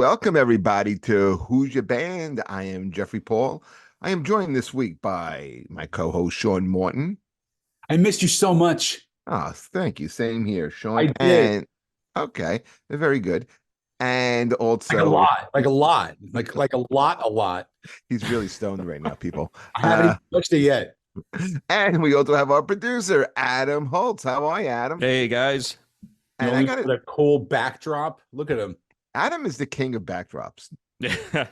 Welcome, everybody, to Who's Your Band? I am Jeffrey Paul. I am joined this week by my co-host, Sean Morton. I missed you so much. Oh, thank you. Same here, I Sean. did. And okay, very good. And Like a also, lot, like a lot, like a lot. he's really stoned right now, people. I haven't even touched it yet. And we also have our producer, Adam Holtz. How are you, Adam? Hey guys. You And know, I he's got it. got a cool backdrop. Look at him. Adam is the king of backdrops. A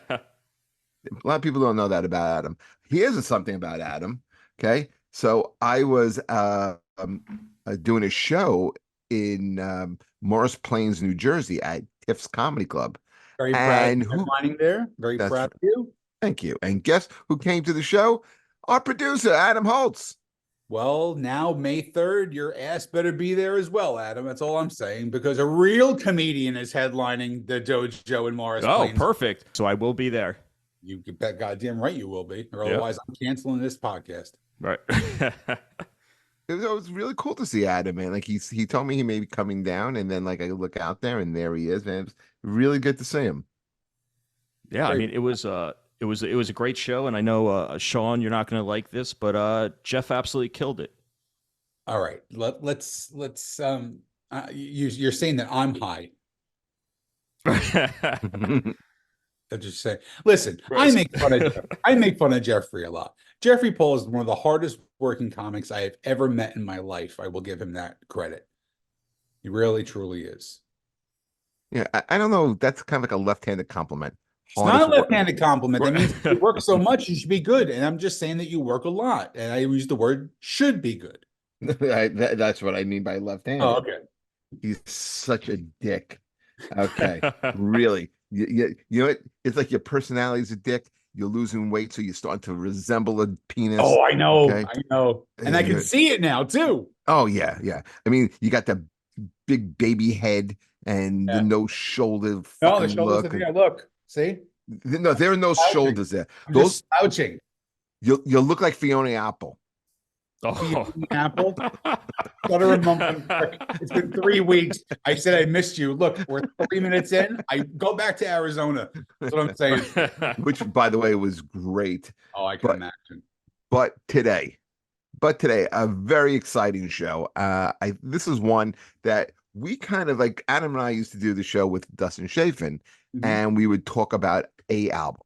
lot of people don't know that about Adam. Here's something about Adam. Okay. So I was doing a show in Morris Plains, New Jersey at Tiff's Comedy Club. Very proud of And you who, headlining there. Very that's proud of you. thank you. And guess who came to the show? Our producer, Adam Holtz. Well, now May 3rd, your ass better be there as well, Adam. That's all I'm saying, because a real comedian is headlining the dojo in Morris Oh, Plains. perfect. So I will be there. You can bet goddamn right you will be, or Yep. otherwise I'm canceling this podcast. Right. It was really cool to see Adam, man. Like he told me he may be coming down, and then like I look out there and there he is, man. It was really good to see him. Yeah, I Great. mean it was a great show, and I know Sean, you're not gonna like this, but Jeff absolutely killed it. All right, let's you're saying that I'm high. I'm just saying. Listen, I Gross. make fun of I make fun of Jeffrey a lot. Jeffrey Paul is one of the hardest working comics I have ever met in my life. I will give him that credit. He really, truly is. Yeah, I don't know. That's kind of like a left-handed compliment. It's not a Hardest work. left-handed compliment. That means you work so much, you should be good. And I'm just saying that you work a lot. And I use the word should be good. That's what I mean by left-handed. Oh, okay. He's such a dick. Okay, really. You know what? It's like your personality's a dick. You're losing weight, so you're starting to resemble a penis. Oh, I know. Okay. I know. And I can see it now too. Oh yeah, yeah. I mean, you got the big baby head and the Yeah. no shoulder No, the fucking shoulders look. are there. Look. See? No, there are no Slouching. shoulders there. I'm Those just slouching. you'll look like Fiona Apple. Oh. Apple. Gotta remember, it's been 3 weeks. I said I missed you. Look, we're 3 minutes in. I go back to Arizona. That's what I'm saying. Which, by the way, was great. Oh, I can But- imagine. But today, a very exciting show. This is one that we kind of like. Adam and I used to do the show with Dustin Chafin, Mhm. and we would talk about a album.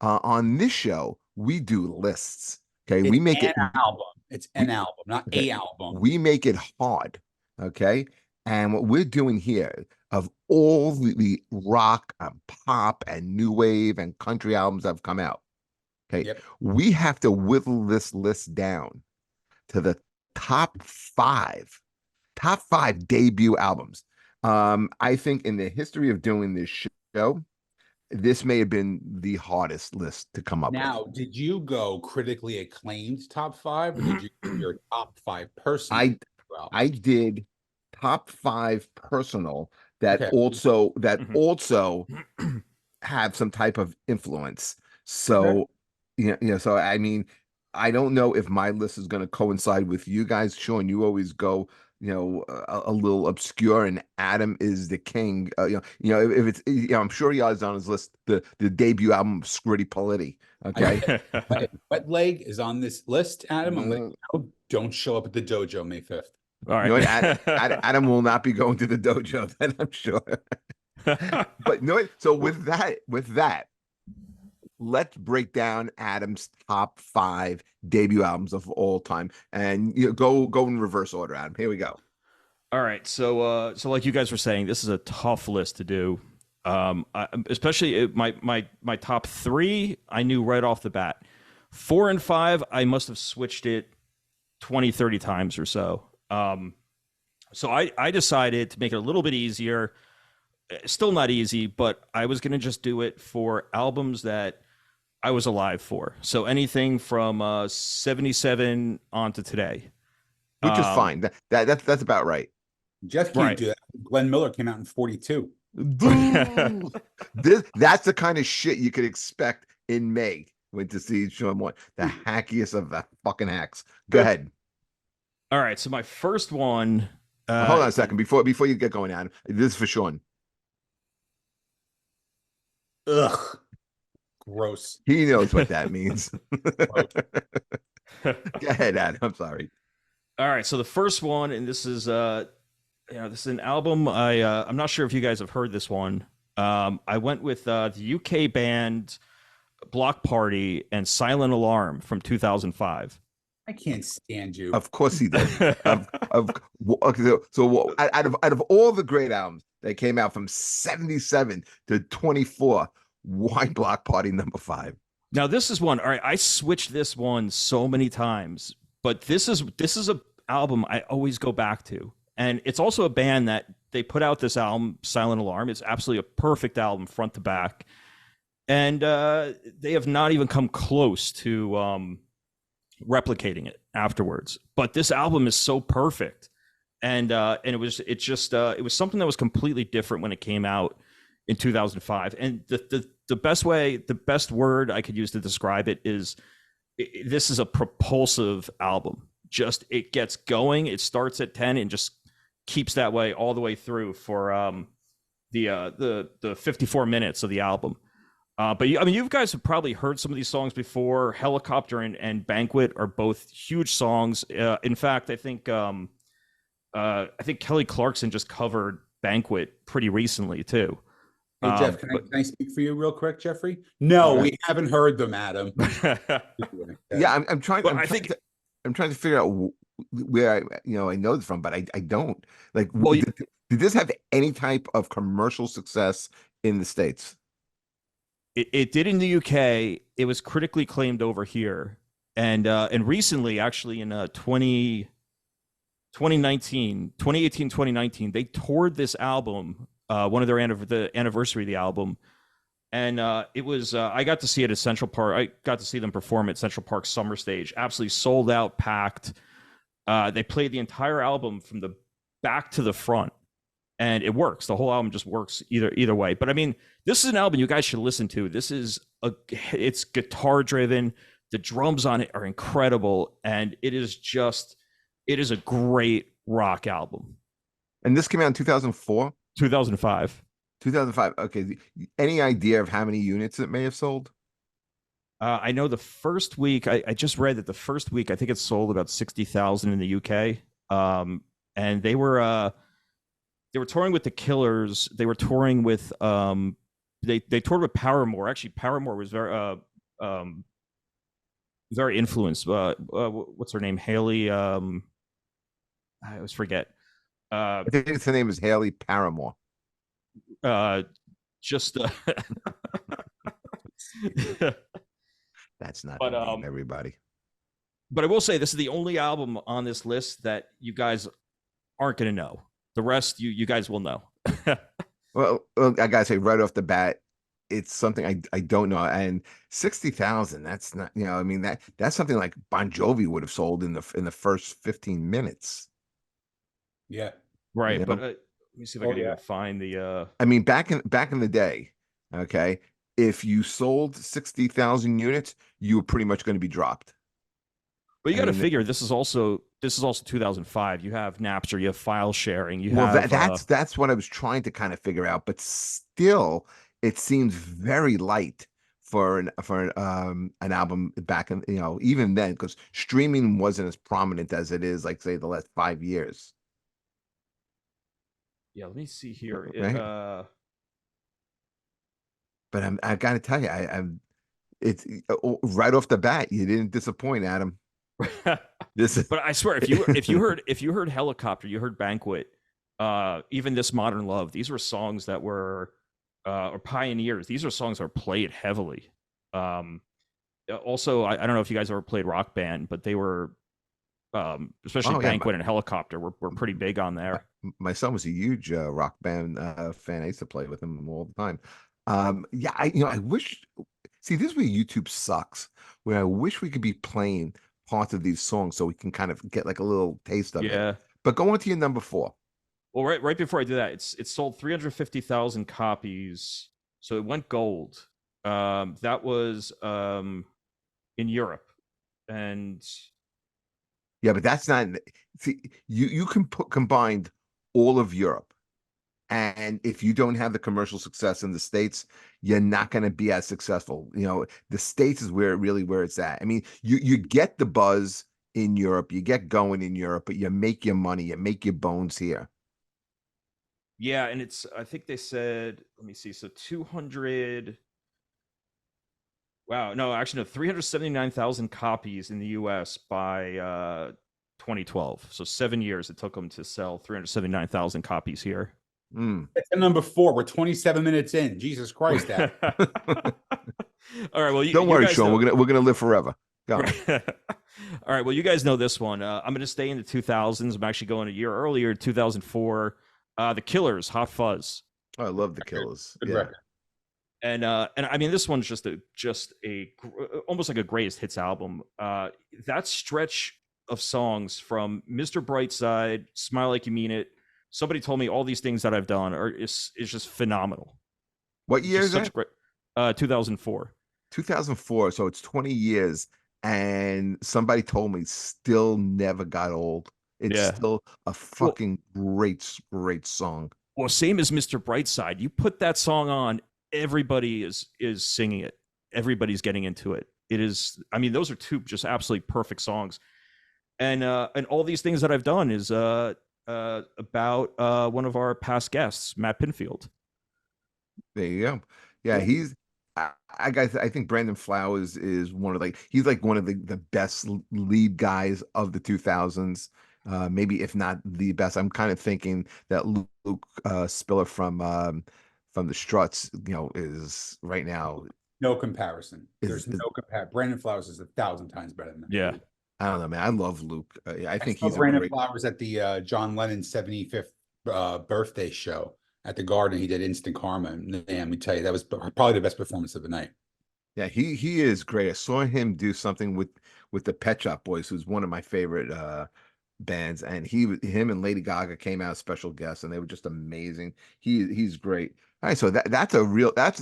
On this show, we do lists. Okay, we It's make it. an album. It's an album, not Okay. a album. We make it hard. Okay, and what we're doing here of all the rock and pop and new wave and country albums that have come out. Okay, Yep. we have to whittle this list down to the top five debut albums. I think in the history of doing this show, this may have been the hardest list to come up Now, with. did you go critically acclaimed top 5, or did you do your top 5 personal? I did top 5 personal that Okay. also Mhm. also have some type of influence. So so I mean, I don't know if my list is going to coincide with you guys. Sean, you always go, a little obscure, and Adam is the king. If it's, I'm sure he has on his list the debut album of Scritti Politti. Okay, Wet Leg is on this list, Adam. I'm letting Uh, you know, don't show up at the dojo May 5th. All right. you know what? Adam will not be going to the dojo, then I'm sure. But you know what? So with that, let's break down Adam's top 5 debut albums of all time, and go in reverse order, Adam. Here we go. All right. So like you guys were saying, this is a tough list to do. Especially my top 3, I knew right off the bat. 4 and 5, I must have switched it 20, 30 times or so. So I decided to make it a little bit easier. Still not easy, but I was going to just do it for albums that I was alive for. So anything from 77 on to today. Which is fine. That's about right. Jeff can't Right. do that. Glenn Miller came out in 42. That's the kind of shit you could expect in May when to see Sean Moore, the hackiest of the fucking hacks. Go ahead. All right. So my first one. Hold on a second before you get going, Adam. This is for Sean. Ugh, gross. He knows what that means. Gross. Go ahead, Adam. I'm sorry. All right, so the first one, and this is this is an album. I'm not sure if you guys have heard this one. I went with the UK band Block Party and Silent Alarm from 2005. I can't stand you. Of course he did. Okay, so out of all the great albums that came out from 77 to 24, why Block Party number 5? Now this is one. All right, I switched this one so many times, but this is a album I always go back to, and it's also a band that they put out this album, Silent Alarm. It's absolutely a perfect album, front to back, and they have not even come close to replicating it afterwards. But this album is so perfect, and it was something that was completely different when it came out in 2005. And the best word I could use to describe it is this is a propulsive album. Just it gets going. It starts at 10 and just keeps that way all the way through for the 54 minutes of the album. But you guys have probably heard some of these songs before. Helicopter and Banquet are both huge songs. In fact, I think Kelly Clarkson just covered Banquet pretty recently too. Hey, Jeff, can I speak for you real quick, Jeffrey? No, we haven't heard them, Adam. Yeah, I'm trying. I'm trying to figure out where I know this from, but I don't. Like, Well, did this have any type of commercial success in the States? It did in the UK. It was critically acclaimed over here, and recently, actually in 2018, 2019, they toured this album, one of their the anniversary of the album, and it was I got to see it at Central Park. I got to see them perform at Central Park Summer Stage, absolutely sold out, packed. They played the entire album from the back to the front, and it works. The whole album just works either way. But I mean, this is an album you guys should listen to. It's guitar driven. The drums on it are incredible, and it is a great rock album. And this came out in 2004? 2005. 2005. Okay. Any idea of how many units it may have sold? I know the first week, I just read that the first week, I think it sold about 60,000 in the UK. And they were touring with the Killers. They were touring with, they toured with Paramore. Actually, Paramore was very influenced. What's her name? Haley. I always forget. I think her name is Haley Paramore. Just That's not the name, everybody. But I will say this is the only album on this list that you guys aren't going to know. The rest you guys will know. well, I gotta say right off the bat, it's something I don't know. And 60,000, that's not, I mean, that's something like Bon Jovi would have sold in the first 15 minutes. Yeah. Right. But let me see if I can even find the I mean, back in the day, okay, if you sold 60,000 units, you were pretty much going to be dropped. But you got to figure this is also 2005. You have Napster, you have file sharing, that's what I was trying to kind of figure out, but still it seems very light for an album back in, even then, because streaming wasn't as prominent as it is, like, say, the last 5 years. Yeah, let me see here. Right? But I got to tell you, it's right off the bat, you didn't disappoint, Adam. But I swear, if you heard Helicopter, you heard Banquet, even This Modern Love, these were songs that were or pioneers. These are songs that were played heavily. Also, I don't know if you guys ever played Rock Band, but they were especially Banquet and Helicopter were pretty big on there. My son was a huge Rock Band fan. I used to play with him all the time. I wish. See, this is where YouTube sucks. Where I wish we could be playing parts of these songs so we can kind of get like a little taste of it. But go on to your number 4. Well, right before I do that, it sold 350,000 copies, so it went gold. That was in Europe, and yeah, but that's not. See, you can combined all of Europe, And if you don't have the commercial success in the States, you're not going to be as successful. The States is where it's at. I mean, you get the buzz in Europe, you get going in Europe, but you make your money, you make your bones here. Yeah, and I think they said, let me see, so 200. Wow, no, actually, no, 379,000 copies in the US by 2012. So 7 years it took them to sell 379,000 copies here. Mm. It's number 4. We're 27 minutes in. Jesus Christ, All right, well, Don't worry, guys Sean. know. We're gonna live forever. Go. All right, well, you guys know this one. I'm going to stay in the 2000s. I'm actually going a year earlier, 2004. The Killers, Hot Fuzz. Oh, I love the Killers. Good Yeah. record. And I mean, this one's just almost like a greatest hits album. That stretch of songs from Mr. Brightside, Smile Like You Mean It. Somebody told me all these things that I've done is just phenomenal. What year is that? 2004. 2004. So it's 20 years, and somebody told me still never got old. It's Yeah. still a fucking great song. Well, same as Mr. Brightside. You put that song on, everybody is singing it. Everybody's getting into it. It is. I mean, those are two just absolutely perfect songs. And all these things that I've done is about one of our past guests, Matt Pinfield. There you go. Yeah, he's. I think Brandon Flowers is he's like one of the best lead guys of the 2000s. Maybe if not the best. I'm kind of thinking that Luke Spiller from the Struts, is right now. No comparison. There's no comparison. Brandon Flowers is 1,000 times better than that. Yeah. I don't know, man. I love Luke. I think he's Brandon Flowers at the John Lennon 75th birthday show at the Garden. He did Instant Karma, and let me tell you, that was probably the best performance of the night. Yeah, he is great. I saw him do something with the Pet Shop Boys, who's one of my favorite bands, and him and Lady Gaga came out as special guests, and they were just amazing. He's great. All right, so that's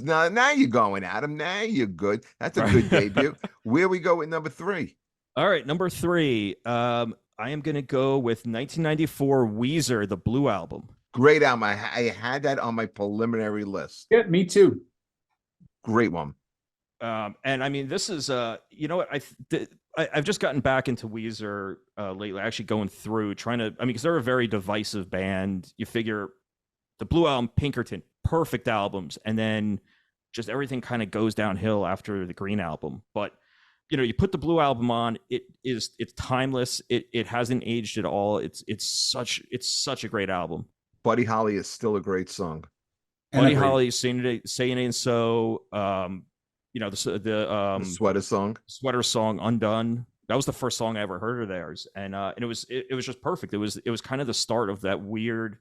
now you're going, Adam. Now you're good. That's a good debut. Where we go with number 3? All right, number 3. I am going to go with 1994 Weezer, the Blue Album. Great album. I had that on my preliminary list. Yeah, me too. Great one. And I mean, this is you know what, I've just gotten back into Weezer lately, actually going through trying to, I mean, because they're a very divisive band. You figure the Blue Album, Pinkerton, perfect albums, and then just everything kind of goes downhill after the Green Album. But you put the Blue Album on, it's timeless. It hasn't aged at all. It's such a great album. Buddy Holly is still a great song. Buddy Holly saying it ain't so. The sweater song Undone. That was the first song I ever heard of theirs, and it was just perfect. It was kind of the start of that weird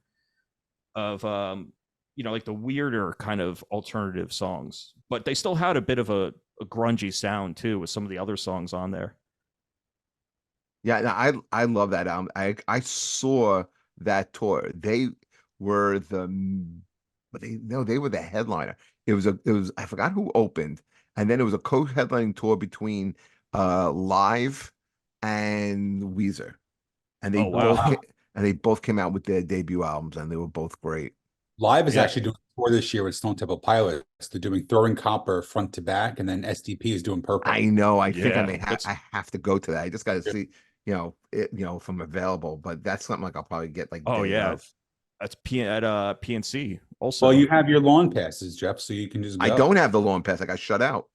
of like the weirder kind of alternative songs, but they still had a bit of a grungy sound too with some of the other songs on there. Yeah, no, I love that album. I saw that tour. They were they were the headliner. It was I forgot who opened, and then it was a co-headlining tour between Live and Weezer, and they both came out with their debut albums, and they were both great. Live is actually doing a tour this year with Stone Temple Pilots. They're doing Throwing Copper front to back, and then SDP is doing Purple. I know. I think I have to go to that. I just got to see, if I'm available. But that's something like I'll probably get like. Oh yeah, that's at PNC also. Well, you have your lawn passes, Jeff, so you can just go. I don't have the lawn pass. I got shut out.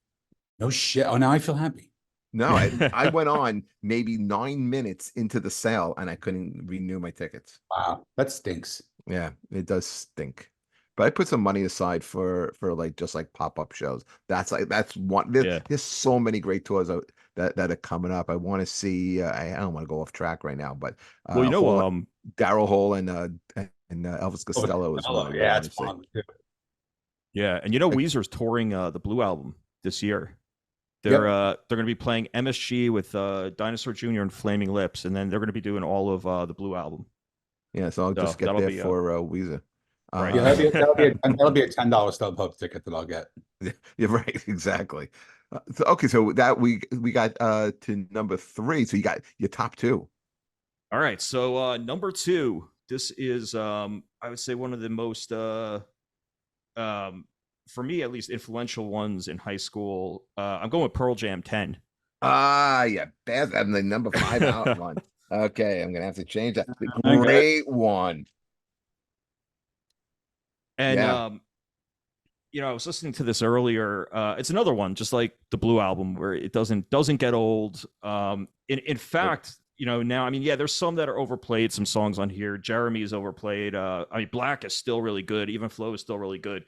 No shit. Oh, now I feel happy. No, I went on maybe 9 minutes into the sale, and I couldn't renew my tickets. Wow, that stinks. Yeah, it does stink. But I put some money aside for like just like pop-up shows. That's one. There's so many great tours that are coming up. I want to see. I don't want to go off track right now, but Daryl Hall and Elvis Costello as well. Yeah, it's fun. Yeah, and Weezer's touring the Blue Album this year. They're going to be playing MSG with Dinosaur Jr. and Flaming Lips, and then they're going to be doing all of the Blue Album. Yeah, so I'll just get there for Weezer. Right. That'll be a $10 StubHub ticket that I'll get. Yeah, right, exactly. So that we got to number 3. So you got your top 2. All right, so number 2, this is I would say one of the most um for me at least influential ones in high school. I'm going with Pearl Jam 10. Ah, yeah, Baz having the number 5 out one. Okay, I'm gonna have to change that. The Okay. great one. And Yeah. I was listening to this earlier. It's another one, just like the Blue album, where it doesn't get old. In fact, now, I mean, yeah, there's some that are overplayed. Some songs on here, Jeremy is overplayed. I mean, Black is still really good. Even Flow is still really good.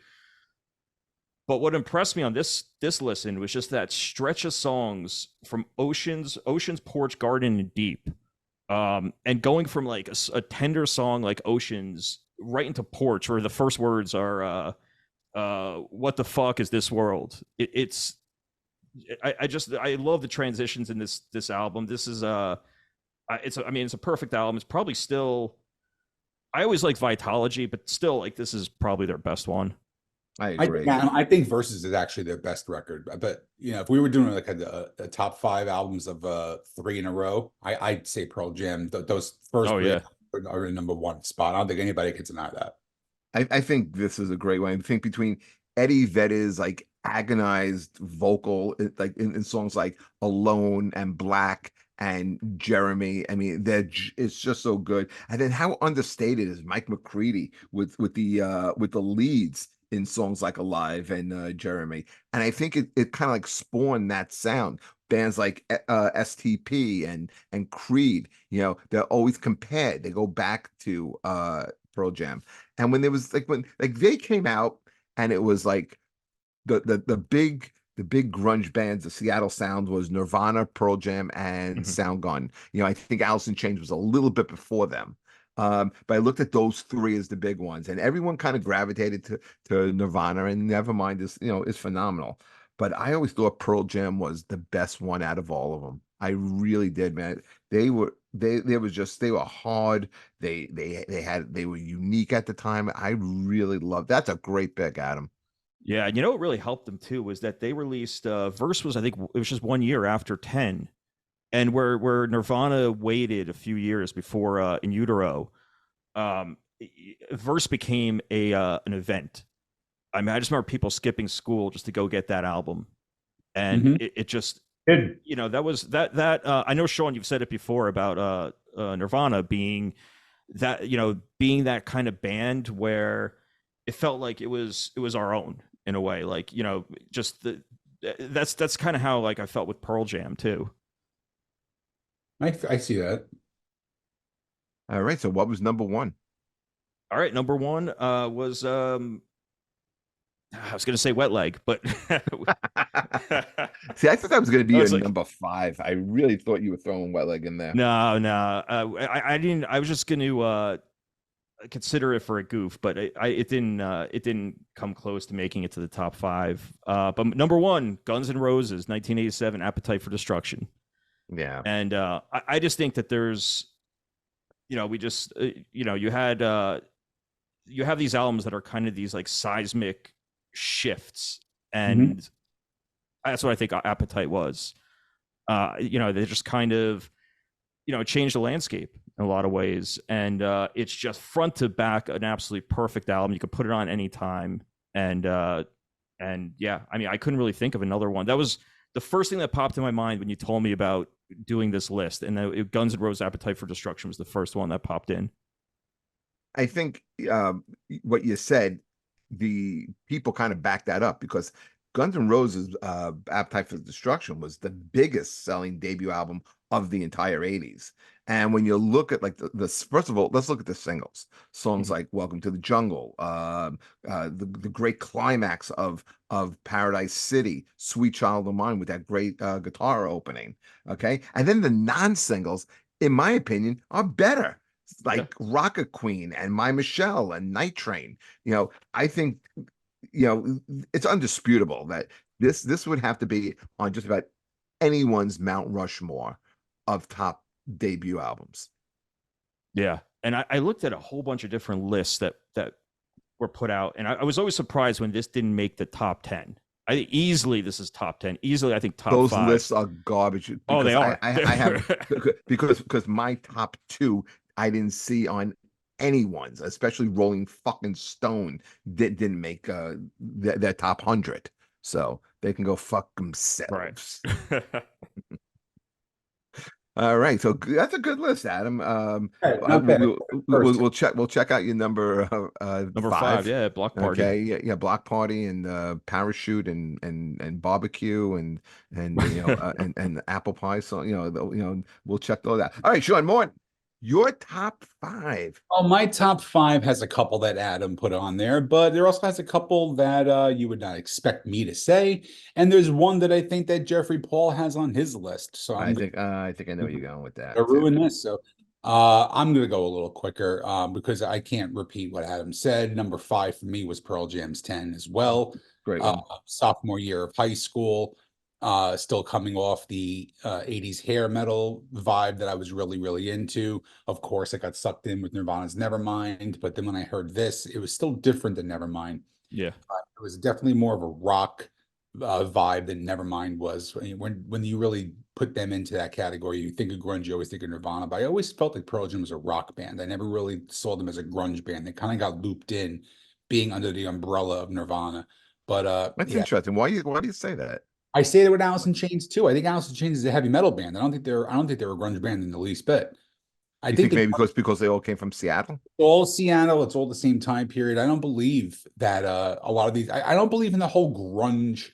But what impressed me on this listen was just that stretch of songs from Oceans, Porch, Garden, and Deep, and going from like a tender song like Oceans right into Porch, where the first words are what the fuck is this world. I love the transitions in this album. This is it's a perfect album. It's probably still, I always like Vitology, but still, like, this is probably their best one. I agree. I think Versus is actually their best record. But if we were doing like a top 5 albums of 3 in a row, I'd say Pearl Jam. Those first Oh three yeah. are in number 1 spot. I don't think anybody can deny that. I think this is a great one. I think between Eddie Vedder's like agonized vocal, like in songs like Alone and Black and Jeremy. I mean, it's just so good. And then how understated is Mike McCready with the leads in songs like Alive and Jeremy. And I think it kind of like spawned that sound. Bands like STP and Creed, they're always compared. They go back to Pearl Jam. And when there was when they came out and it was like the big grunge bands, the Seattle Sound was Nirvana, Pearl Jam, and Mhm. Soundgarden. I think Alice in Chains was a little bit before them. But I looked at those 3 as the big ones, and everyone kind of gravitated to Nirvana, and Nevermind is phenomenal. But I always thought Pearl Jam was the best one out of all of them. I really did, man. They were they were hard. They were unique at the time. I really loved. That's a great pick, Adam. Yeah, and what really helped them too was that they released Verse was, I think it was just 1 year after 10, and where Nirvana waited a few years before In Utero, um, Verse became a an event. I mean, I just remember people skipping school just to go get that album, and Mhm. it just Good. that was that. I know, Sean, you've said it before about Nirvana being being that kind of band where it felt like it was our own in a way, like just that's kind of how like I felt with Pearl Jam too. I see that. All right. So what was number 1? All right, number one was I was gonna say Wet Leg, but See, I thought that was going to be I your was like, number 5. I really thought you were throwing Wet Leg in there. no. I didn't. I was just going to consider it for a goof, but it didn't come close to making it to the top 5. But number 1, Guns N' Roses, 1987, Appetite for Destruction. Yeah. And I just think that there's, we just, you have these albums that are kind of these like seismic shifts, and Mhm. that's what I think Appetite was. They just kind of, changed the landscape in a lot of ways, and it's just front to back an absolutely perfect album. You could put it on any time, and yeah, I mean, I couldn't really think of another one. That was the first thing that popped in my mind when you told me about doing this list, and Guns N' Roses Appetite for Destruction was the first one that popped in. I think what you said, the people kind of back that up because Guns N' Roses' Appetite for Destruction was the biggest selling debut album of the entire 80s. And when you look at like the first of all, let's look at the singles. Songs Mhm. like Welcome to the Jungle, the great climax of Paradise City, Sweet Child of Mine with that great guitar opening. Okay. And then the non-singles, in my opinion, are better Yeah. like Rocket Queen and My Michelle and Night Train. I think it's undisputable that this would have to be on just about anyone's Mount Rushmore of top debut albums. Yeah. And I looked at a whole bunch of different lists that were put out, and I was always surprised when this didn't make the top 10. I think easily this is top 10. Easily, I think top Those 5. lists are garbage Oh, because they I, are. I, I have because my top 2 I didn't see on anyone's, especially Rolling fucking Stone didn't make their top 100. So they can go fuck Right. themselves. All right, so that's a good list, Adam. Right, not bad. First, We'll check out your number Number five, five. yeah, Block Party. Okay, yeah, Block Party and Parachute and Barbecue and and Apple Pie. So we'll check all that. All right, Sean Morton, your top five. oh, my top five has a couple that Adam put on there, but there also has a couple that you would not expect me to say. And there's one that I think that Jeffrey Paul has on his list. So I'm I think I know where you're going with to that too. ruin this. So I'm going to go a little quicker because I can't repeat what Adam said. Number five for me was Pearl Jam's 10 as well. Great one. Sophomore year of high school, still coming off the 80s hair metal vibe that I was really, really into. Of course, I got sucked in with Nirvana's Nevermind, but then when I heard this, it was still different than Nevermind. Yeah. It was definitely more of a rock vibe than Nevermind was. When you really put them into that category, you think of grunge, you always think of Nirvana. But I always felt like Pearl Jam was a rock band. I never really saw them as a grunge band. They kind of got looped in, being under the umbrella of Nirvana. But That's yeah, interesting. Why do you say that? I say that with Alice in Chains too. I think Alice in Chains is a heavy metal band. I don't think they're a grunge band in the least bit. I You think think the maybe because they all came from Seattle? all Seattle, it's all the same time period. I don't believe that a lot of these I don't believe in the whole grunge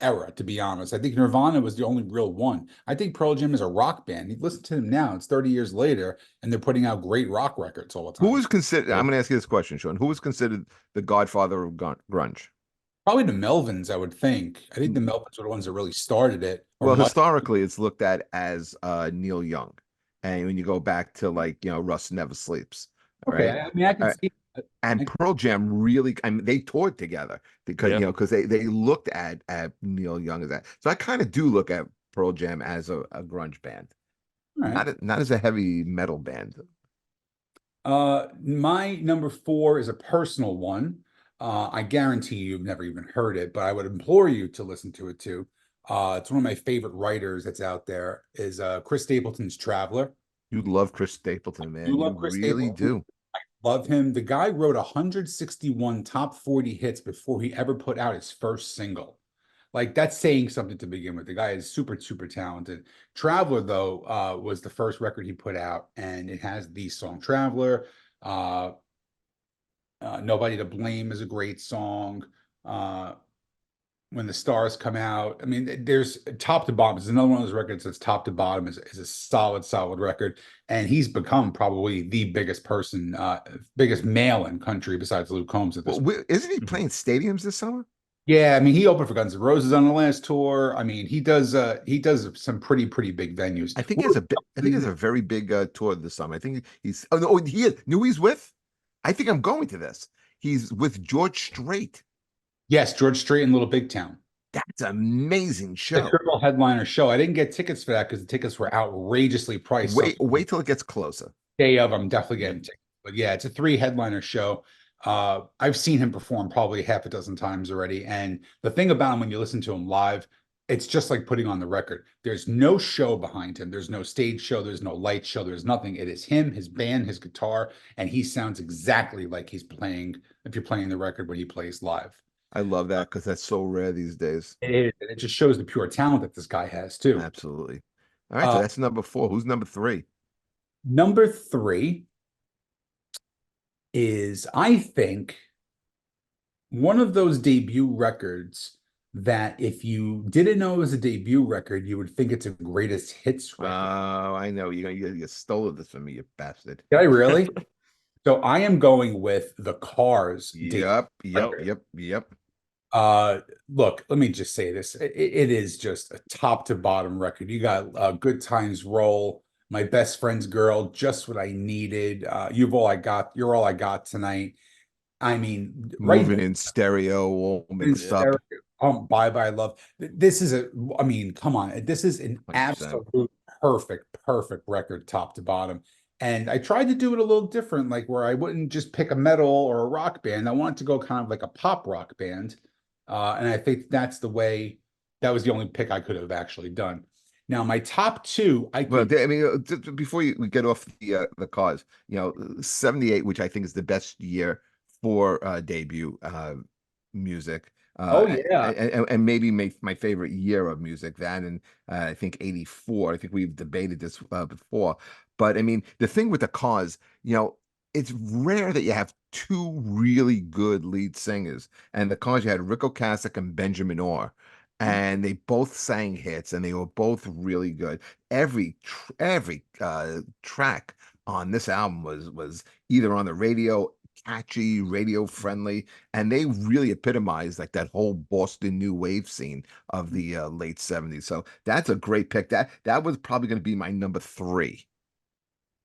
era, to be honest. I think Nirvana was the only real one. I think Pearl Jam is a rock band. You listen to them now, it's 30 years later, and they're putting out great rock records all the Who time. was considered? Yeah. I'm going to ask you this question, Sean. Who was considered the godfather of grunge? Probably the Melvins, I would think. I think the Melvins were the ones that really started it. Or Well, Mike. historically, it's looked at as Neil Young, and when you go back to Rust Never Sleeps, all Okay, right, I mean I can see and Pearl Jam really, I mean, they toured together because Yeah. because they looked at Neil Young as that. So I kind of do look at Pearl Jam as a grunge band, all right. not as a heavy metal band. My number four is a personal one. I guarantee you've never even heard it, but I would implore you to listen to it too. It's one of my favorite writers that's out there is Chris Stapleton's Traveler. You love Chris Stapleton, You man. You love Chris really Stapleton? do. Love him. The guy wrote 161 top 40 hits before he ever put out his first single. Like that's saying something to begin with. The guy is super, super talented. Traveler, though, was the first record he put out, and it has the song Traveler. Uh, Nobody to Blame is a great song. Uh, when the Stars Come Out. I mean, there's top to bottom. It's another one of those records that's top to bottom is a solid, solid record. And he's become probably the biggest person, biggest male in country besides Luke Combs at this Well, point. isn't he playing stadiums this summer? Yeah, I mean, he opened for Guns N' Roses on the last tour. I mean, he does some pretty big venues. I think he has I think he has a very big tour this summer. I think he's. Oh no, he is. Knew he's with. I think I'm going to this. He's with George Strait. Yes, George Strait and Little Big Town. That's an amazing The show. triple headliner show. I didn't get tickets for that because the tickets were outrageously priced. Wait till it gets closer. Day of, I'm definitely getting tickets. But yeah, it's a three headliner show. I've seen him perform probably half a dozen times already. And the thing about him, when you listen to him live, it's just like putting on the record. There's no show behind him. There's no stage show. There's no light show. There's nothing. It is him, his band, his guitar, and he sounds exactly like he's playing, if you're playing the record when he plays live. I love that because that's so rare these days. It is. And it just shows the pure talent that this guy has too. Absolutely. All right, so that's number four. Who's number three? Number three is, I think, one of those debut records that if you didn't know it was a debut record, you would think it's a greatest hits record. Oh, I know. You stole this from me, you bastard. Did I really? So I am going with the Cars. Yep. Look, let me just say this. It is just a top to bottom record. You got Good Times Roll, My Best Friend's Girl, Just What I Needed, You've All I Got, You're All I Got Tonight. I mean, Moving in stereo, all mixed up. Bye Bye Love. This is I mean, come on. This is an 100%. absolute perfect record, top to bottom. And I tried to do it a little different, like where I wouldn't just pick a metal or a rock band. I wanted to go kind of like a pop rock band. And I think that was the only pick I could have actually done. Now, my top two, I Well, could. I mean, before we get off the cars, 78, which I think is the best year for debut music, Oh yeah, and maybe my favorite year of music. That and I think 84. I think we've debated this before, but I mean, the thing with the cars, it's rare that you have two really good lead singers, and the cars you had Rick Ocasek and Benjamin Orr. And they both sang hits, and they were both really good. Every track on this album was either on the radio, catchy, radio friendly, and they really epitomized like that whole Boston new wave scene of the late 70s. So that's a great pick. That was probably going to be my number three.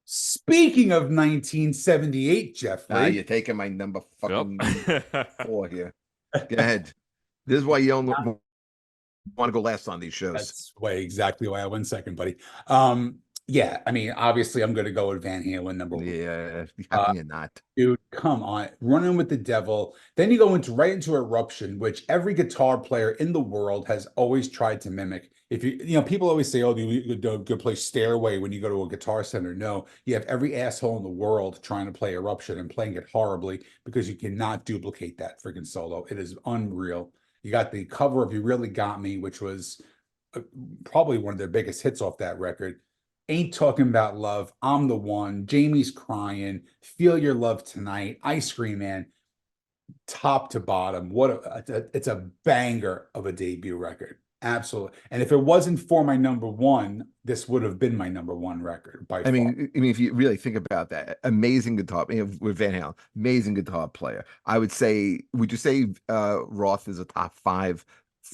speaking of 1978, You're Jeffrey. taking my number Yep. fucking four here. Go ahead. This is why you don't want to go last on these shows. That's exactly why I went second, buddy. Yeah, I mean, obviously, I'm going to go with Van Halen number one. Yeah, how Uh, can you not? Dude, come on, Running with the Devil. Then you go right into Eruption, which every guitar player in the world has always tried to mimic. If people always say, "Oh, you go play Stairway when you go to a guitar center." No, you have every asshole in the world trying to play Eruption and playing it horribly because you cannot duplicate that freaking solo. It is unreal. You got the cover of "You Really Got Me," which was probably one of their biggest hits off that record. Ain't Talking About Love, I'm the One, Jamie's Crying, Feel Your Love Tonight, Ice Cream Man, top to bottom. It's a banger of a debut record. Absolutely. And if it wasn't for my number one, this would have been my number one record by I far. mean, if you really think about that, amazing guitar, with Van Halen, amazing guitar player. Would you say Roth is a top five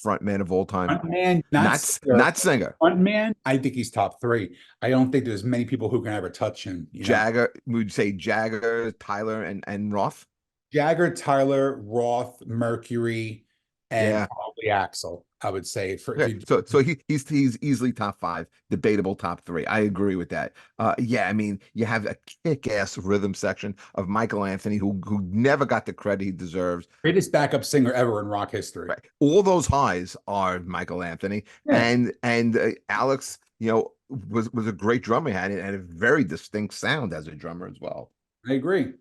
frontman of all time? Frontman, not singer. Not singer. Frontman, I think he's top three. I don't think there's many people who can ever touch him. Jagger, would you say Jagger, Tyler, and Roth? Jagger, Tyler, Roth, Mercury, and Yeah. probably Axel, I would say. For if Yeah, you so he's easily top five, debatable top three. I agree with that. Yeah, I mean, you have a kick-ass rhythm section of Michael Anthony, who never got the credit he deserves. greatest backup singer ever in rock history. Right, all those highs are Michael Anthony, Yeah, and Alex, was a great drummer, had a very distinct sound as a drummer as well. I agree.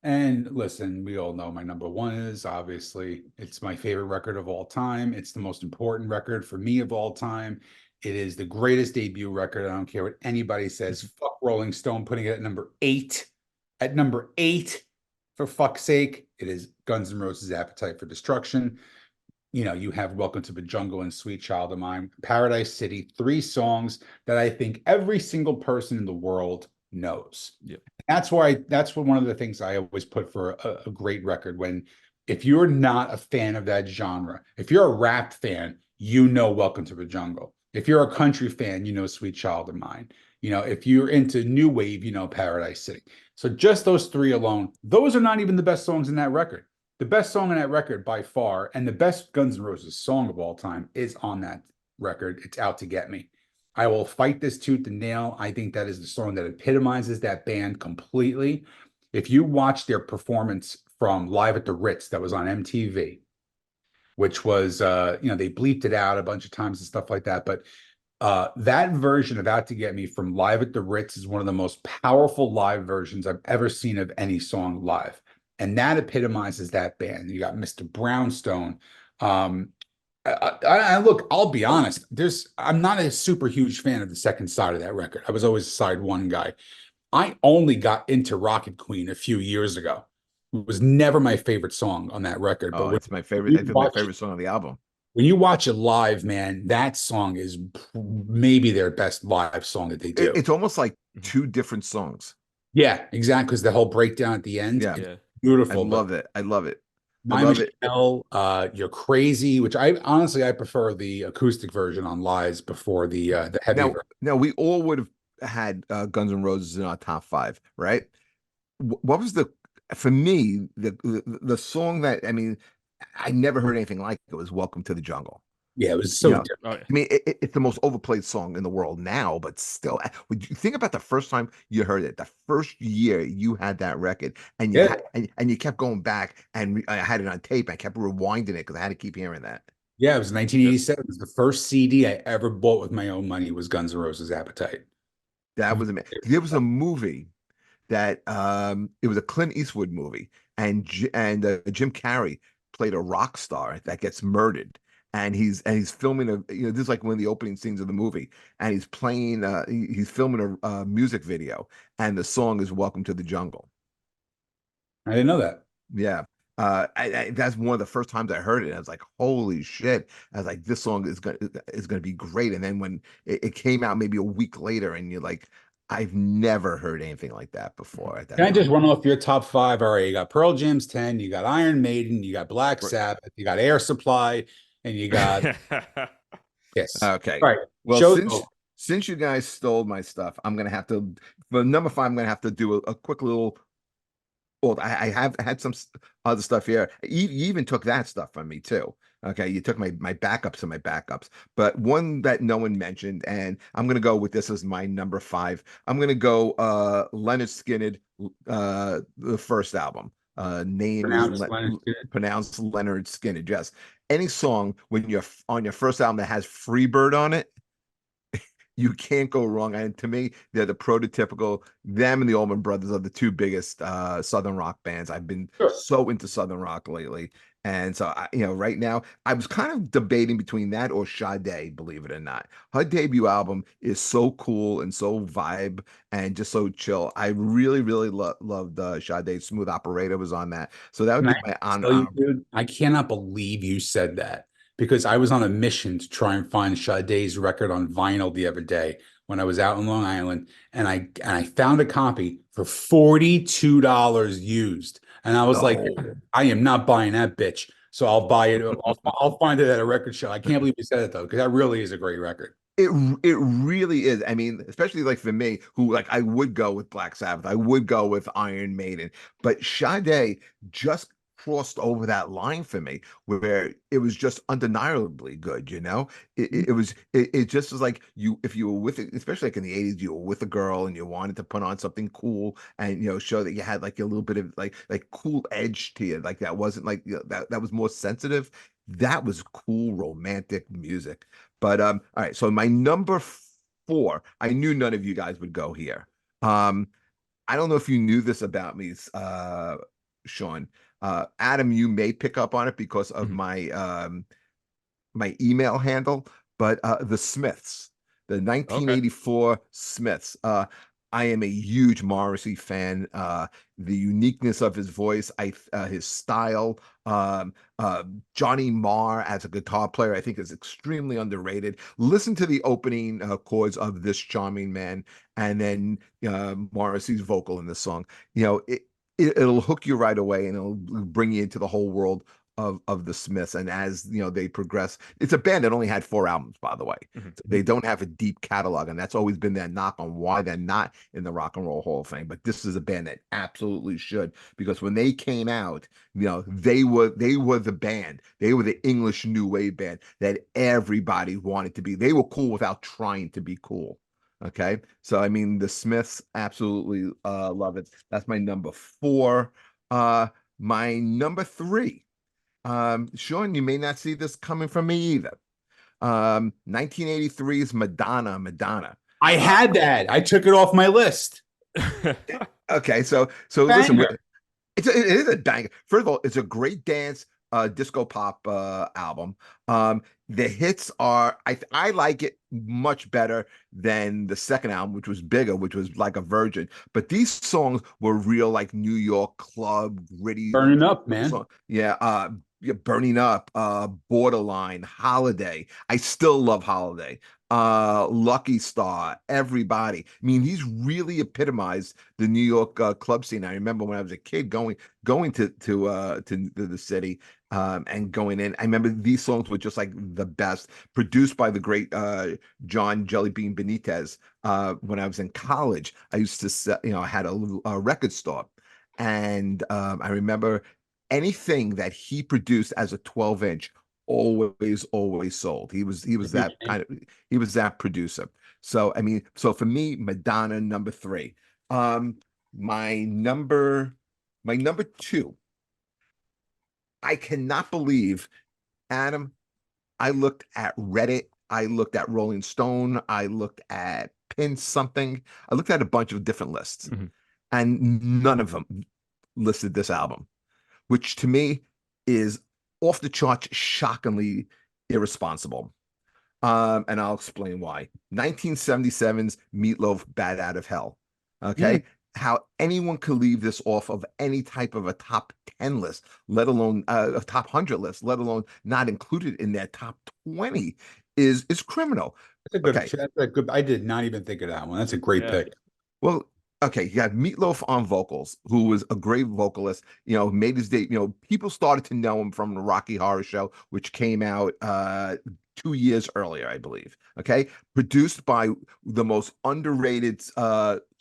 And listen, we all know my number one is obviously it's my favorite record of all time. It's the most important record for me of all time. It is the greatest debut record. I don't care what anybody says. Fuck Rolling Stone putting it at number eight. At number eight, for fuck's sake, it is Guns N' Roses' Appetite for Destruction. You have Welcome to the Jungle and Sweet Child of Mine, Paradise City, three songs that I think every single person in the world knows. Yep. That's one of the things I always put for a great record. When if you're not a fan of that genre, if you're a rap fan, Welcome to the Jungle. If you're a country fan, Sweet Child of Mine. If you're into new wave, Paradise City. So just those three alone, those are not even the best songs in that record. The best song in that record by far, and the best Guns N' Roses song of all time, is on that record. It's Out to Get Me. I will fight this tooth and nail. I think that is the song that epitomizes that band completely. If you watch their performance from Live at the Ritz that was on MTV, which was, they bleeped it out a bunch of times and stuff like that. But that version of Out to Get Me from Live at the Ritz is one of the most powerful live versions I've ever seen of any song live. And that epitomizes that band. You got Mr. Brownstone. Look, I'll be honest. I'm not a super huge fan of the second side of that record. I was always a side one guy. I only got into Rocket Queen a few years ago. It was never my favorite song on that record. Oh, But it's my favorite. I think my favorite song on the album. when you watch it live, man, that song is maybe their best live song that they do. It's almost like two different songs. Yeah, exactly. Because the whole breakdown at the end, Yeah. beautiful. I love it. I love it. My Michelle, You're Crazy, which I prefer the acoustic version on Lies before the heavy version. Now we all would have had Guns N' Roses in our top five, right? What was for me the song that, I mean, I never heard anything like it, was Welcome to the Jungle. Yeah, it was so different. Oh, yeah. I mean, it's the most overplayed song in the world now, but still, would you think about the first time you heard it, the first year you had that record, and you Yeah. and you kept going back, and I had it on tape. I kept rewinding it because I had to keep hearing that. Yeah, it was 1987. It was the first CD I ever bought with my own money was Guns N' Roses Appetite. That was amazing. There was a movie that it was a Clint Eastwood movie, and Jim Carrey played a rock star that gets murdered, and he's filming this is like one of the opening scenes of the movie, and he's playing he's filming a music video, and the song is "Welcome to the Jungle." I didn't know that. Yeah. That's one of the first times I heard it. I was like, "Holy shit!" I was like, "This song is gonna be great." And then when it came out, maybe a week later, and you're like, "I've never heard anything like that before." At Can that I just time, run off your top five? All right, you got Pearl Jam's 10, you got Iron Maiden, you got Black Right. Sabbath, you got Air Supply, and you got Kiss. Okay. All right, Well, show's since over. since you guys stole my stuff, I'm gonna have to for number five. I'm gonna have to do a quick little. Well, I have had some other stuff here. You even took that stuff from me too. Okay, you took my backups and my backups, but one that no one mentioned, and I'm gonna go with this as my number five. I'm gonna go Leonard Skinner, the first album. Name is Pronounced Leonard Skinner. pronounced Leonard Skinner. Yes, any song when you're on your first album that has Freebird on it, you can't go wrong. And to me, they're the prototypical, them and the Allman Brothers are the two biggest Southern rock bands. I've been Sure. so into Southern rock lately. And so right now I was kind of debating between that or Sade, believe it or not. Her debut album is so cool and so vibe and just so chill. I really, really loved Sade. Smooth Operator was on that. So that would Can I be my on tell you, dude, I cannot believe you said that because I was on a mission to try and find Sade's record on vinyl the other day when I was out in Long Island, and I found a copy for $42 used, and I was like, no. I am not buying that bitch. So I'll buy it. I'll find it at a record show. I can't believe you said it though, because that really is a great record. It really is. I mean, especially like for me, who like I would go with Black Sabbath, I would go with Iron Maiden, but Sade just crossed over that line for me where it was just undeniably good, you know? It just was like you if you were with it, especially like in the 80s, you were with a girl and you wanted to put on something cool and show that you had like a little bit of like cool edge to you. Like that wasn't like that was more sensitive. That was cool romantic music. But all right, so my number four, I knew none of you guys would go here. Um, I don't know if you knew this about me, Sean. Adam, you may pick up on it because of Mhm. my email handle, but the Smiths, the Okay. 1984 Smiths. I am a huge Morrissey fan. The uniqueness of his voice, his style. Johnny Marr as a guitar player, I think is extremely underrated. Listen to the opening chords of "This Charming Man," and then Morrissey's vocal in the song. It'll hook you right away, and it'll bring you into the whole world of the Smiths. And as they progress, it's a band that only had four albums, by the way. Mhm. So they don't have a deep catalog, and that's always been their knock on why they're not in the Rock and Roll Hall of Fame. But this is a band that absolutely should, because when they came out, they were the band. They were the English new wave band that everybody wanted to be. They were cool without trying to be cool. Okay. So I mean the Smiths absolutely love it. That's my number four. My number three. Sean, you may not see this coming from me either. 1983's Madonna, Madonna. I Uh, had that. I took it off my list. okay, so listen, Banger. it is a banger. First of all, it's a great dance disco pop album. The hits are I like it much better than the second album, which was bigger, which was like a virgin. But these songs were real like New York club gritty Burning up, man. song. Yeah, yeah, Burning Up, Borderline, Holiday. I still love Holiday. Lucky Star, Everybody. I mean, these really epitomized the New York club scene. I remember when I was a kid going to the city and going in. I remember these songs were just like the best, produced by the great John Jellybean Benitez. When I was in college, I used to I had a little record store, and I remember anything that he produced as a 12-inch always sold. He was that kind of he was that producer. So I mean, so for me, Madonna number three. Um, my number my number two. I cannot believe, Adam. I looked at Reddit, I looked at Rolling Stone, I looked at Pin something, I looked at a bunch of different lists, Mhm. and none of them listed this album, which to me is off the charts, shockingly irresponsible. And I'll explain why. 1977's Meatloaf Bad Out of Hell. Mm. Okay. How anyone could leave this off of any type of a top 10 list, let alone a top 100 list, let alone not included in their top 20 is criminal. That's a good. Okay. That's a good. I did not even think of that one. That's a great Yeah. pick. Well, okay, you have Meatloaf on vocals, who was a great vocalist, made his day, people started to know him from the Rocky Horror Show, which came out 2 years earlier, I believe. Okay. Produced by the most underrated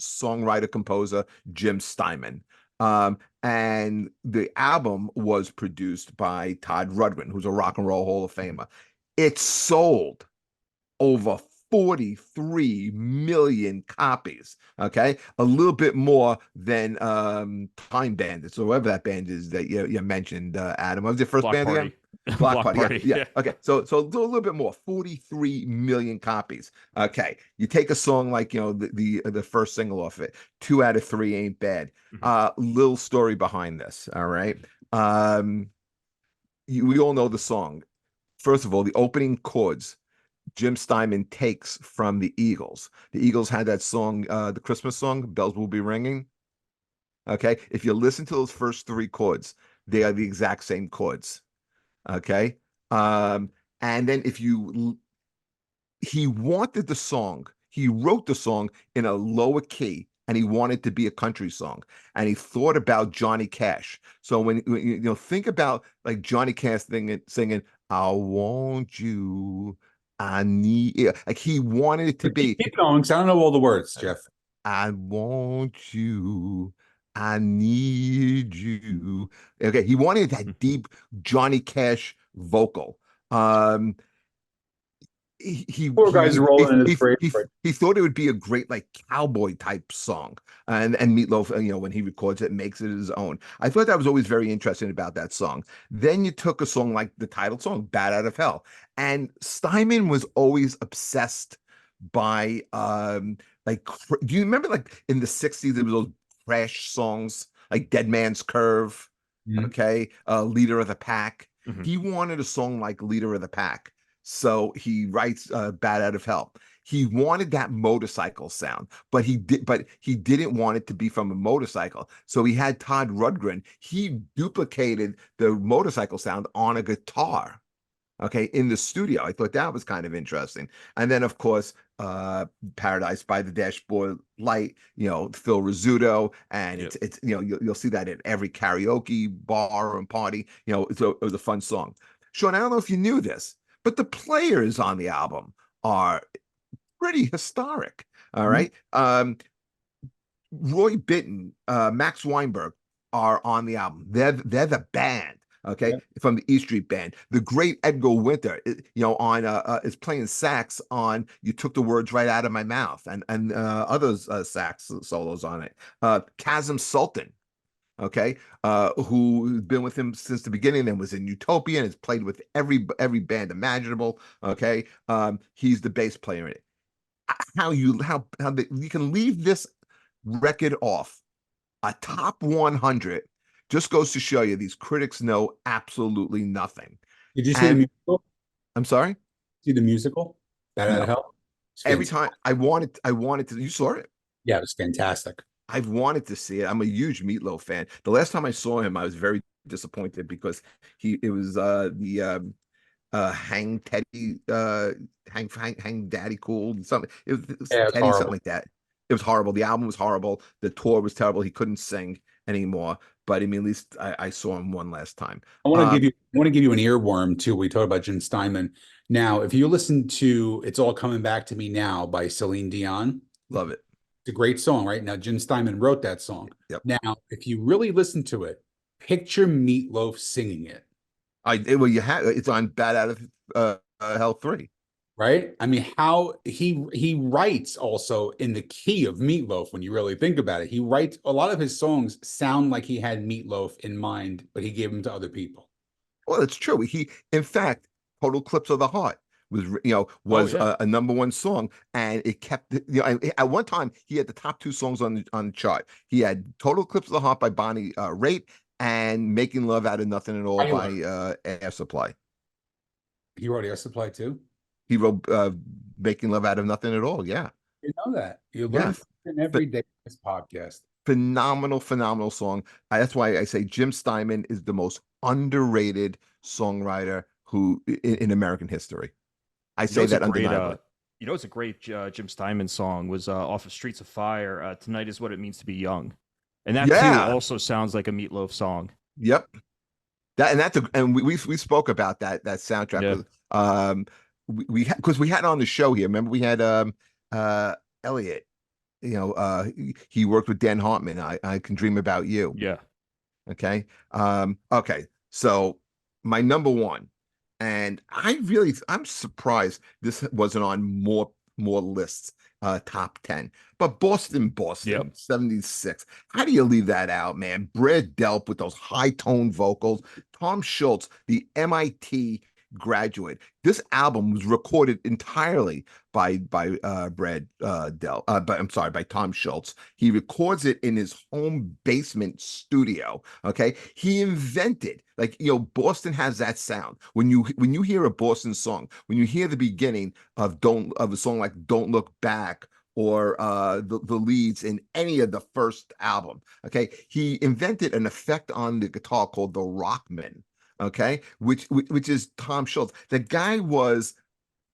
songwriter composer, Jim Steinman. And the album was produced by Todd Rundgren, who's a Rock and Roll Hall of Famer. It sold over 43 million copies. Okay. A little bit more than Time Bandits or whatever that band is that you mentioned, Adam. What was your first Block band again? Party. Block Block Party. Yeah. Party. Yeah. Yeah. Okay. So a little bit more, 43 million copies. Okay. You take a song like, the first single off it, 2 out of 3 ain't bad. Mhm. Little story behind this. All right. Um, we all know the song. First of all, the opening chords Jim Steinman takes from the Eagles. The Eagles had that song, the Christmas song, Bells Will Be Ringing. Okay. If you listen to those first 3 chords, they are the exact same chords. Okay. Um, and then he wanted the song, he wrote the song in a lower key. And he wanted to be a country song, and he thought about Johnny Cash. So when think about like Johnny Cash singing, "I want you, I need," like he wanted it to But keep, be, keep going, 'cause I don't know all the words, Jeff. "I want you, I need you." Okay, he wanted that deep Johnny Cash vocal. Um, he Poor he guy's he rolling he in his he grave he, right he thought it would be a great like cowboy type song, and Meatloaf, when he records it, makes it his own. I thought that was always very interesting about that song. Then you took a song like the title song, "Bad Out of Hell," and Steinman was always obsessed by like do you remember like in the 60s there was those crash songs like Dead Man's Curve, now. okay, Leader of the Pack. Mhm. He wanted a song like Leader of the Pack. So he writes Bad Out of Hell. He wanted that motorcycle sound, but he didn't want it to be from a motorcycle. So he had Todd Rundgren. He duplicated the motorcycle sound on a guitar, okay, in the studio. I thought that was kind of interesting. And then of course, Paradise by the Dashboard Light, Phil Rizzuto, and Yep. it's you'll see that at every karaoke bar and party. It was a fun song. Sean, I don't know if you knew this, but the players on the album are pretty historic. All Mhm. right. Roy Bittan, Max Weinberg are on the album. They're the band, okay, Yeah. from the E Street Band. The great Edgar Winter, on is playing sax on "You Took the Words Right Out of My Mouth" and others sax solos on it. Kazim Sultan, okay, who's been with him since the beginning and was in Utopia and has played with every band imaginable. Okay, he's the bass player in it. You can leave this record off a top 100 just goes to show you these critics know absolutely nothing. Did you see the And musical? I'm sorry, See the musical? That out of no. hell? It's Every fantastic. time I wanted to. You saw it? Yeah, it was fantastic. I've wanted to see it. I'm a huge Meatloaf fan. The last time I saw him, I was very disappointed because it was the Hang Teddy, Hang Daddy Cool, something. It was Yeah, it's Teddy, something horrible. like that. It was horrible. The album was horrible. The tour was terrible. He couldn't sing anymore. But I mean, at least I saw him one last time. Um, I want to give you an earworm too. We talked about Jim Steinman. Now, if you listen to "It's All Coming Back to Me Now" by Celine Dion, love it. it's a great song, right? Now, Jim Steinman wrote that song. Yep. Now, if you really listen to it, picture Meatloaf singing it, Well, you have it's on Bad Out of Hell 3. right? I mean, how he writes also in the key of Meatloaf when you really think about it. He writes a lot of his songs sound like he had Meatloaf in mind, but he gave them to other people. Well, it's true. In fact, Total Eclipse of the Heart was Oh was yeah. a number one song, and it kept at one time he had the top two songs on the chart. He had Total Eclipse of the Heart by Bonnie Raitt and Making Love Out of Nothing at All by Tyler. Air Supply. He wrote Air Supply too. He wrote Making Love Out of Nothing at All. Yeah. You know that. You learn Yes. something every day in this podcast. Phenomenal song. That's why I say Jim Steinman is the most underrated songwriter in American history. I You know, say it's a that great undeniably. it's a great Jim Steinman song was off of Streets of Fire. Tonight is what it means to be young, and that too Yeah. also sounds like a Meatloaf song. Yep. And we spoke about that soundtrack Yeah. because because we had it on the show here. Remember we had Elliot. He worked with Dan Hartman. I Can Dream About You. Yeah. Okay. Okay. So my number one, and I'm surprised this wasn't on more lists, top 10. But Boston, Yep. 76. How do you leave that out, man? Brad Delp with those high tone vocals, Tom Schultz, the MIT graduate. This album was recorded entirely by Brad Delp, but I'm sorry, by Tom Schultz. He records it in his home basement studio. Okay, he invented, Boston has that sound. When you hear a Boston song, when you hear the beginning of a song like "Don't Look Back," or the leads in any of the first album. Okay, he invented an effect on the guitar called the Rockman. Okay, which is Tom Schultz. The guy was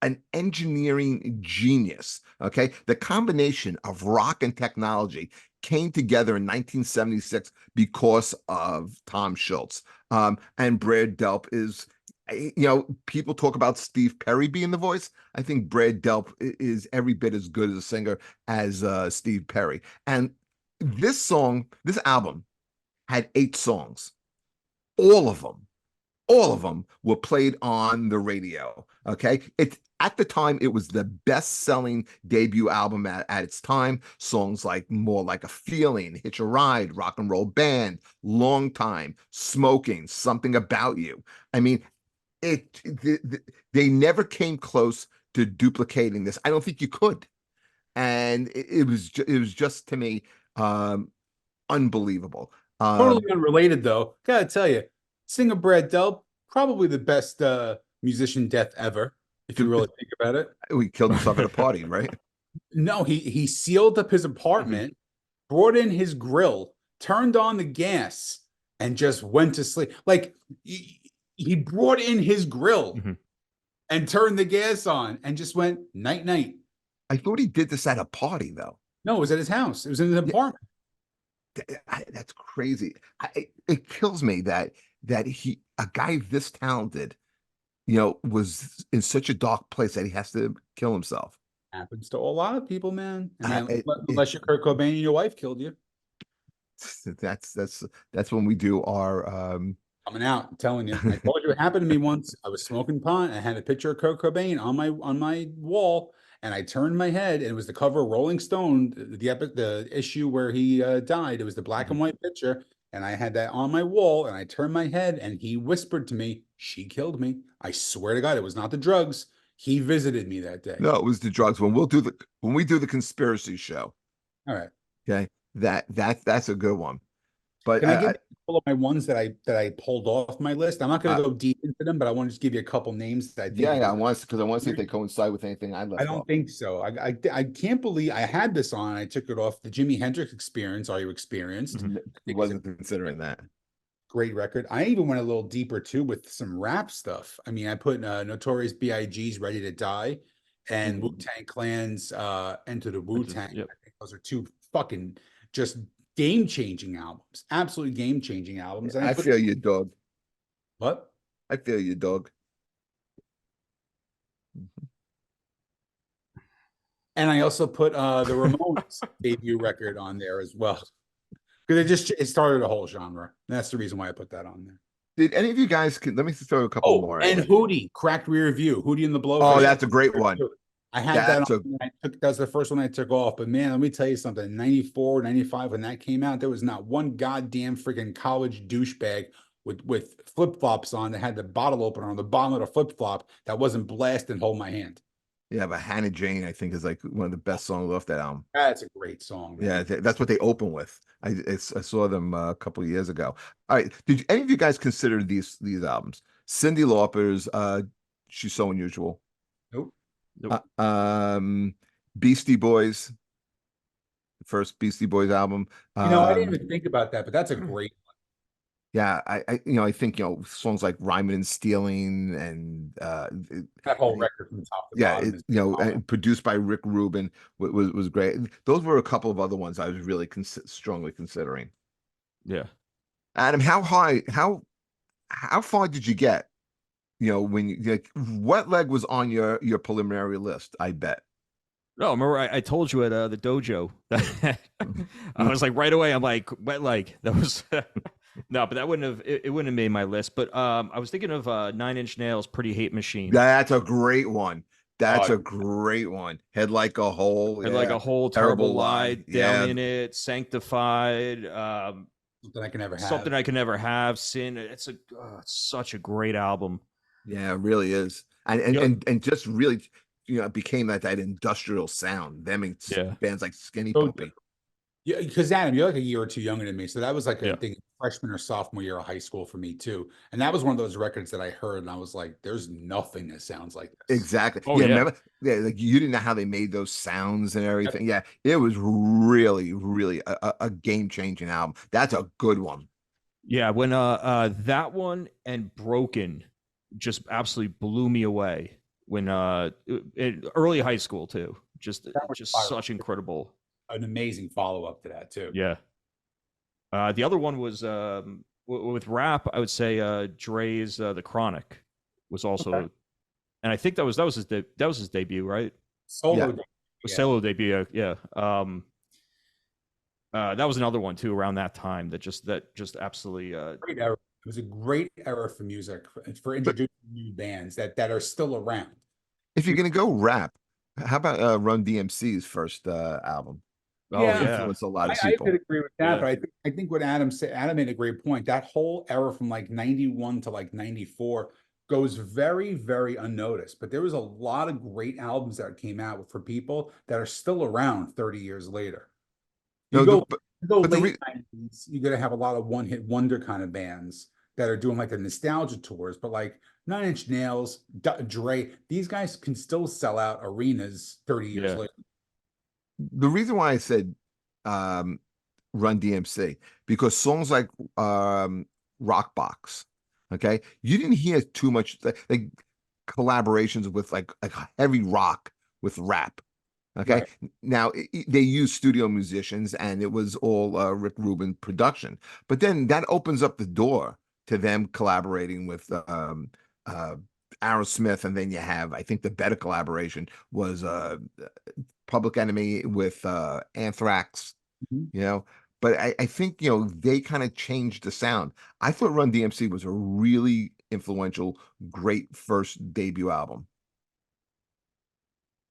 an engineering genius. Okay, the combination of rock and technology came together in 1976 because of Tom Schultz. And Brad Delp is, people talk about Steve Perry being the voice. I think Brad Delp is every bit as good as a singer as Steve Perry. And this album had 8 songs. All of them all of them were played on the radio. Okay. At the time, it was the best-selling debut album at its time. Songs like More Like a Feeling, Hitch a Ride, Rock and Roll Band, Long Time, Smoking, Something About You. I mean, they never came close to duplicating this. I don't think you could. And it was just to me unbelievable. Totally unrelated, though. Gotta tell you, singer Brad Delp, probably the best musician death ever, if you really think about it. He killed himself at a party, right? No, he sealed up his apartment, brought in his grill, turned on the gas, and just went to sleep. Like he brought in his grill and turned the gas on and just went night night. I thought he did this at a party, though. No, it was at his house. It was in his apartment. That's crazy. It kills me that a guy this talented, was in such a dark place that he has to kill himself. Happens to a lot of people, man. I mean, It- unless you're Kurt Cobain and your wife killed you. that's when we do our Coming out, I'm telling you. I told you it happened to me once. I was smoking pot. I had a picture of Kurt Cobain on my wall, and I turned my head, and it was the cover of Rolling Stone, the issue where he died. It was the black and white picture, and I had that on my wall, and I turned my head, and he whispered to me, "She killed me." I swear to God, it was not the drugs. He visited me that day. No, it was the drugs. When we do the conspiracy show. All right. Okay, that's a good one. But Can I give you a couple of my ones that I pulled off my list? I'm not going to go deep into them, but I want to just give you a couple names that I think. I want to see if they coincide with anything I left I don't off. think so. I can't believe I had this on. I took it off. The Jimi Hendrix Experience. Are you experienced? He wasn't considering that. Great record. I even went a little deeper too with some rap stuff. I mean, I put Notorious B.I.G.'s Ready to Die and Wu-Tang Clan's Enter the Wu-Tang. Yep. I think those are two fucking just game-changing albums. Absolutely game-changing albums. And I feel you, dog. What? I feel you, dog. And I also put the Ramones debut record on there as well. Because it started a whole genre. That's the reason why I put that on there. Did any of you guys let me throw a couple more and at you. Hootie, Cracked Rear View, Hootie and the Blowfish. Oh, that's a great one. I had that on. That's the first one I took off. But man, let me tell you something. 94, 95, when that came out, there was not one goddamn freaking college douchebag with flip flops on that had the bottle opener on the bottom of the flip flop that wasn't blasting Hold My Hand. Yeah, but Hannah Jane, I think, is like one of the best songs off that album. That's a great song, Yeah, man. that's what they open with. I saw them a couple of years ago. All right, did any of you guys consider these albums? Cyndi Lauper's She's So Unusual. Nope. Nope. Beastie Boys, the first Beastie Boys album. I didn't even think about that, but that's a great Yeah, I think, songs like Rhymin' and Stealing and that whole record from top to yeah, bottom is and produced by Rick Rubin was great. Those were a couple of other ones I was really strongly considering. Yeah. Adam, how far did you get? When like, what leg was on your preliminary list? I bet. No, remember I told you at the dojo that I was like right away. I'm like wet leg. That was no, but that wouldn't have it wouldn't have made my list. But I was thinking of 9 Inch Nails, Pretty Hate Machine. That's a great one. That's uh, a great one. Head like a hole. And like Yeah. a whole terrible Terrible lie, lie. down Yeah. in it, sanctified, something I can never have. something I can never have, sin. It's such a great album. Yeah, it really is. And Yep. just really, it became that industrial sound. Them and Yeah. bands like Skinny So Puppy. Yeah, because Adam, you're like a year or two younger than me, so that was like Yeah. I think freshman or sophomore year of high school for me too. And that was one of those records that I heard, and I was like, "There's nothing that sounds like this." Exactly. Oh Yeah, yeah. remember? Yeah, like you didn't know how they made those sounds and everything. Yeah, it was really, really a game-changing album. That's a good one. Yeah, when that one and Broken just absolutely blew me away when in early high school too. Just That was just such incredible. an amazing follow up to that too. Yeah. The other one was with rap, I would say Dre's The Chronic was also Okay. and I think that was his debut, right? Solo, Yeah. yeah. Solo debut, yeah. That was another one too around that time that just absolutely Great era. It was a great era for music for But introducing new bands that are still around. if you're gonna go rap, how about Run DMC's first album? oh Yeah, yeah. Influenced a lot of I could people. agree with that, Yeah. but I think what Adam said, Adam made a great point. That whole era from like 91 to like 94 goes very, very unnoticed. But there was a lot of great albums that came out for people that are still around 30 years later. No, You go, but you go the late 90s, you're gonna have a lot of one-hit wonder kind of bands that are doing like the nostalgia tours, but like Nine Inch Nails, Dre, these guys can still sell out arenas 30 years Yeah. later. the reason why I said um, Run DMC because songs like Rock Box, okay, you didn't hear too much like collaborations with like heavy rock with rap. Okay. Right. Now they use studio musicians and it was all Rick Rubin production. But then that opens up the door to them collaborating with uh, Aerosmith. And then you have, I think the better collaboration was Public Enemy with Anthrax, Mhm. you know. But I think, they kind of changed the sound. I thought Run DMC was a really influential, great first debut album.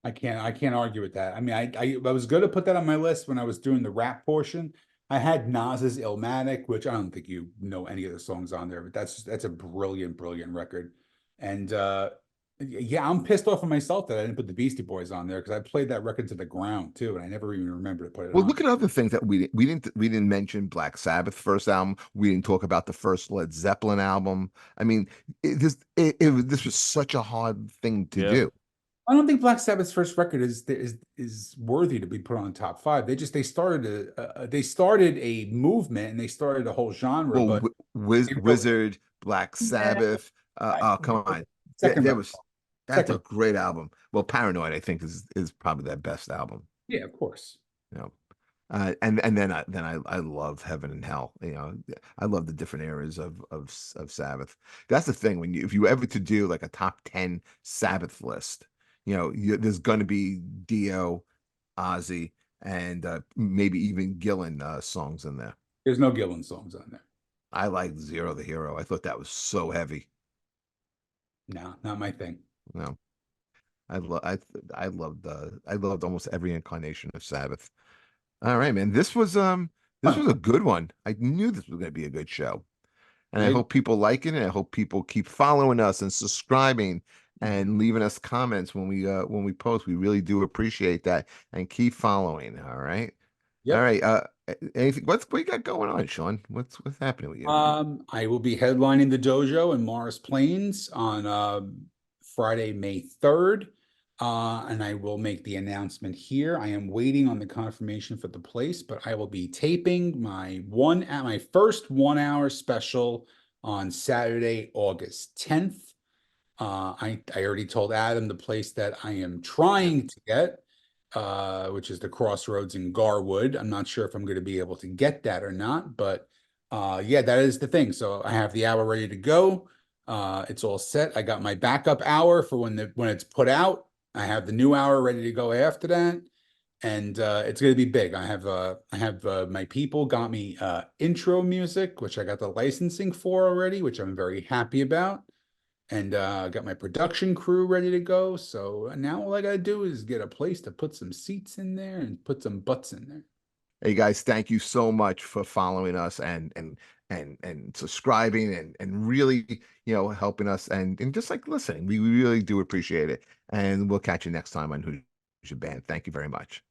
I can't argue with that. I mean, I was going to put that on my list when I was doing the rap portion. I had Nas's Illmatic, which I don't think you know any of the songs on there, but that's a brilliant, brilliant record. And yeah, I'm pissed off at myself that I didn't put the Beastie Boys on there because I played that record to the ground too, and I never even remember to put it Well, on. look at other things that we didn't mention Black Sabbath first album. We didn't talk about the first Led Zeppelin album. I mean, this was such a hard thing to Yeah. do. I don't think Black Sabbath's first record is worthy to be put on the top five. They started a movement and they started a whole genre, Well, but they wrote Wizard, Black yeah, Sabbath. Oh, come on, second there record. was that's a Second, great album. Well, Paranoid, I think is probably their best album. yeah, of course. You know, and then I love Heaven and Hell. I love the different eras of Sabbath. That's the thing when if you ever to do like a top 10 Sabbath list, there's going to be Dio, Ozzy, and maybe even Gillan songs in there. There's no Gillan songs on there. I like Zero the Hero. I thought that was so heavy. No, not my thing. No, I loved almost every incarnation of Sabbath. All right, man. This was Huh. a good one. I knew this was going to be a good show. And I hope people like it, and I hope people keep following us and subscribing and leaving us comments when we post. We really do appreciate that. And keep following. All right. All Yep. right. Anything what you got going on, Sean? What's happening with you? I will be headlining the dojo in Morris Plains on Friday, May 3rd. And I will make the announcement here. I am waiting on the confirmation for the place, but I will be taping my first 1 hour special on Saturday, August 10th. I already told Adam the place that I am trying to get, which is the Crossroads in Garwood. I'm not sure if I'm going to be able to get that or not, but yeah, that is the thing. So I have the hour ready to go. It's all set. I got my backup hour for when it's put out. I have the new hour ready to go after that, and it's going to be big. I have my people got me intro music, which I got the licensing for already, which I'm very happy about, and got my production crew ready to go. So now all I got to do is get a place to put some seats in there and put some butts in there. Hey guys, thank you so much for following us and subscribing and really, helping us and just like listening. We really do appreciate it. And we'll catch you next time on Who's Your Band. Thank you very much.